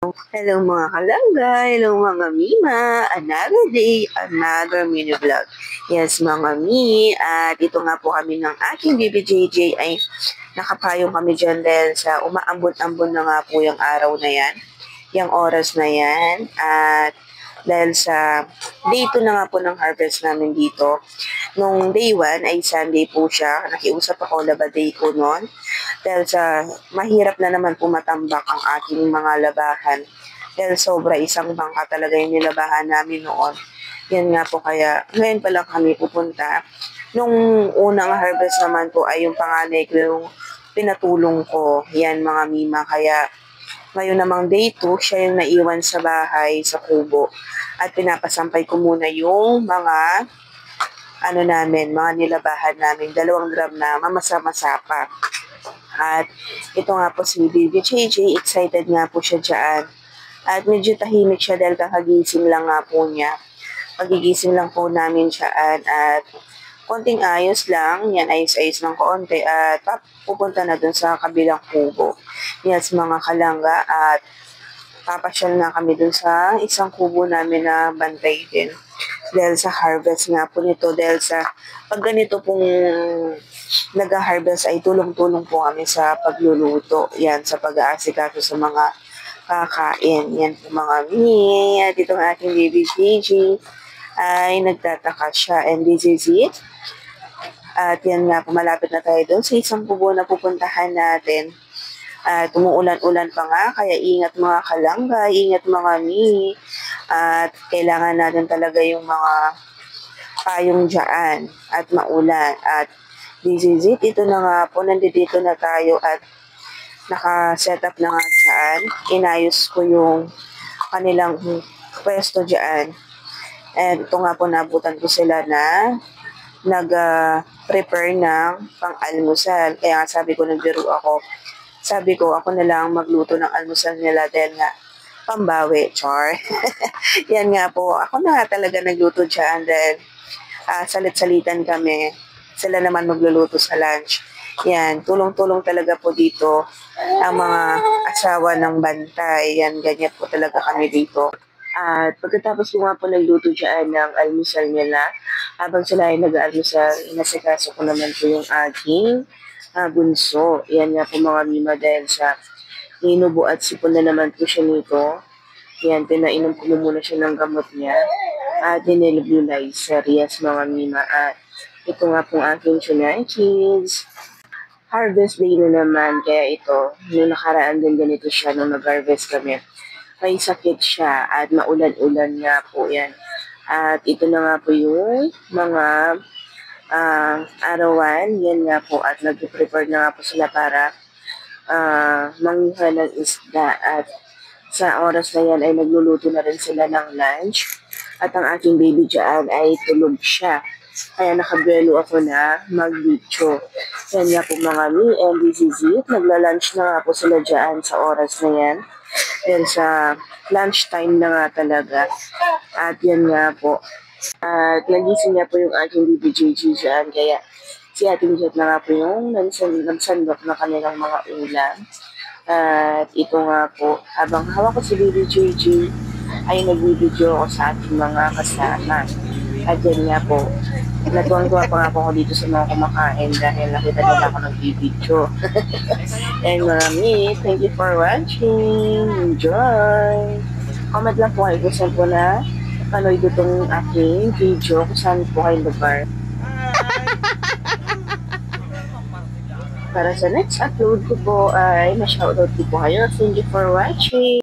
Hello mga kalangga, hello mga Mima, another day, another mini vlog. Yes mga Mi, at ito nga po kami ng aking baby JJ ay nakapayong kami dyan dahil sa umaambon-ambon na nga po yung araw na yan, yung oras na yan, at dahil sa day 2 na nga po ng harvest namin dito. Nung day 1 ay Sunday po siya, nakiusap ako laba day ko noon. Dahil sa mahirap na naman po matambak ang aking mga labahan. Dahil sobra isang bangka talaga yung nilabahan namin noon. Yan nga po kaya ngayon pa lang kami pupunta. Nung unang harvest naman po ay yung panganay ko yung pinatulong ko. Yan mga Mima. Kaya ngayon namang day 2, siya yung naiwan sa bahay sa kubo. At pinapasampay ko muna yung mga mga nilabahan namin. 2 gram na mamasa-masa pa. At ito nga po si Baby JJ, excited nga po siya dyan. At medyo tahimik siya dahil kakagising lang nga po niya. Pagigising lang po namin siya at konting ayos lang, yan ayos-ayos ng konti at pupunta na dun sa kabilang kubo. Yes mga kalangga at papasyal na kami dun sa isang kubo namin na bantay din. Dahil sa harvest nga po nito, dahil sa pag ganito pong nag-harvest ay tulong-tulong po kami sa pagluluto. Yan, sa pag-aasikaso sa mga kakain. Yan po mga Mi. At itong aking baby Gigi ay nagtataka siya. And this is it. At yan nga po, malapit na tayo doon sa isang kubo na pupuntahan natin. At umuulan-ulan pa nga, kaya ingat mga kalangga, ingat mga Mi. At kailangan natin talaga yung mga payong dyan at maulan. At this is it. Ito na nga po, nandito na tayo at naka-set up na nga dyan. Inayos ko yung kanilang pwesto dyan. And ito nga po, nabutan ko sila na nag-prepare ng pang-almusal. Kaya nga sabi ko, nagbiro ako. Sabi ko, ako na lang magluto ng almusal nila dahil nga pambawi, char. Yan nga po, ako na talaga nagluto dyan dahil salit-salitan kami. Sila naman magluluto sa lunch. Yan, tulong-tulong talaga po dito ang mga asawa ng bantay. Yan, ganyan po talaga kami dito. At pagkatapos ko nga po nagluto dyan ng almusal nila, habang sila ay nag-almusal, nasikaso ko naman po yung aking bunso. Yan nga po mga Mima dahil sa inubo at sipon na naman po siya nito. Yan, pinainom ko muna siya ng gamot niya. At dinebulizer, yes mga Mima. At ito nga pong aking kids. Harvest day na naman, kaya ito, nung nakaraan din ganito siya nung nag-harvest kami. May sakit siya at maulan-ulan nga po yan. At ito na nga po yung mga arawan, yan nga po, at nag-prepare na nga po sila para manguha ng isda. At sa oras na yan ay nagluluto na rin sila ng lunch. At ang aking baby dyan ay tulog siya. Kaya nakabuelo ako na mag-video. Yan nga po mga Mi, and this is it. Nagla-lunch na nga po sila dyan sa oras na yan. Yan sa lunch time na nga talaga. At yan nga po. At nagising nga po yung aking baby JJ dyan. Kaya si ating Jet na nga po yung nagsandok na kanilang mga ulam. At ito nga po, habang hawak ko si baby JJ, ay nag-video ako sa ating mga kasama. At yan nga po, natuwang-tuwa pa nga po ako dito sa mga kumakain dahil nakita nila ako nag-video. And Mi, thank you for watching. Enjoy! Comment lang po kayo kung saan po na panood itong aking video, kung saan po kayo lugar. Para sa next upload ko po ay ma-shoutout ko po kayo. Thank you for watching!